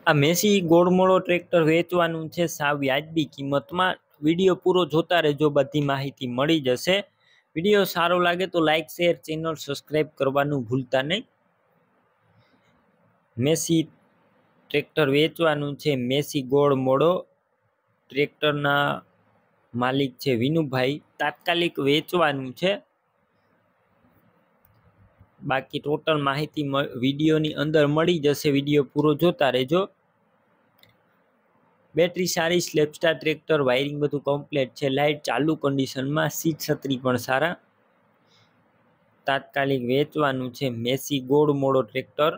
આ Massey ગોળમોળો tractor વેચવાનું છે સાવ વ્યાજબી કિંમતમાં। વિડીયો પૂરો જોતા રહેજો, બધી માહિતી મળી જશે। વિડીયો સારો લાગે તો લાઇક શેર ચેનલ સબસ્ક્રાઈબ કરવાનું ભૂલતા નહીં। મેસી ટ્રેક્ટર વેચવાનું છે। મેસી ગોળમોળો ટ્રેક્ટરના માલિક છે વિનુભાઈ। તાત્કાલિક વેચવાનું છે। બાકી ટોટલ માહિતી વિડીયોની અંદર મળી જશે, વિડીયો પૂરો જોતા રહેજો। બેટરી સારી, સ્લેપસ્ટાર ટ્રેક્ટર, વાયરિંગ બધું કમ્પ્લીટ છે, લાઇટ ચાલુ કન્ડિશનમાં, સીટ છત્રી પણ સારા। તાત્કાલિક વેચવાનું છે મેસી ગોળમોળો ટ્રેક્ટર।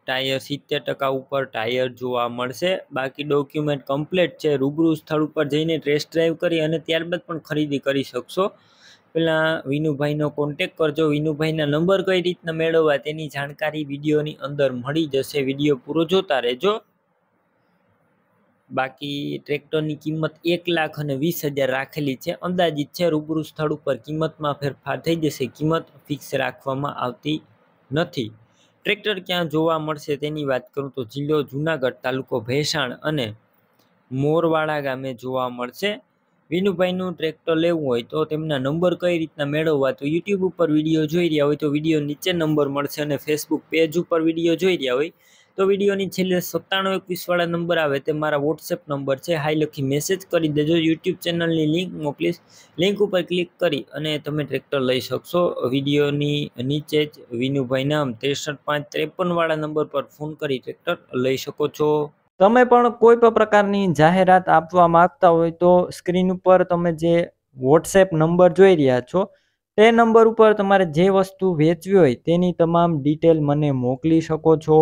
ટાયર 70% ઉપર ટાયર જોવા મળશે। બાકી ડોક્યુમેન્ટ કમ્પ્લીટ છે। રૂબરૂ સ્થળ ઉપર જઈને ટેસ્ટ ડ્રાઈવ કરી અને ત્યારબાદ પણ ખરીદી કરી શકશો। પેલા વિનુભાઈનો કોન્ટેક કરજો। વિનુભાઈના નંબર કઈ રીતના મેળવવા તેની જાણકારી વિડીયોની અંદર મળી જશે, વિડીયો પૂરો જોતા રહેજો। બાકી ટ્રેક્ટરની કિંમત 1,20,000 રાખેલી છે, અંદાજિત છે। રૂબરૂ સ્થળ ઉપર કિંમતમાં ફેરફાર થઈ જશે, કિંમત ફિક્સ રાખવામાં આવતી નથી। ટ્રેક્ટર ક્યાં જોવા મળશે તેની વાત કરું તો જિલ્લો જુનાગઢ, તાલુકો ભેસાણ અને મોરવાડા ગામે જોવા મળશે। વિનુભાઈનું ટ્રેક્ટર લેવું હોય તો તેમના નંબર કઈ રીતના મેળવવા તો યુટ્યુબ ઉપર વિડીયો જોઈ રહ્યા હોય તો વિડીયો નીચે નંબર મળશે, અને ફેસબુક પેજ ઉપર વિડીયો જોઈ રહ્યા હોય તો વિડીયોની છેલ્લે 9721 વાળા નંબર આવે તે મારા વોટ્સએપ નંબર છે, હાઈ લખી મેસેજ કરી દેજો। યુટ્યુબ ચેનલની લિંક મોકલીશ, લિંક ઉપર ક્લિક કરી અને તમે ટ્રેક્ટર લઈ શકશો। વિડીયોની નીચે જ વિનુભાઈ નામ 63,553 વાળા નંબર પર ફોન કરી ટ્રેક્ટર લઈ શકો છો। તમે પણ કોઈ પણ પ્રકારની જાહેરાત આપવા માંગતા હોય તો સ્ક્રીન ઉપર તમે જે વોટ્સએપ નંબર જોઈ રહ્યા છો તે નંબર ઉપર તમારે જે વસ્તુ વેચવી હોય તેની તમામ ડિટેલ મને મોકલી શકો છો।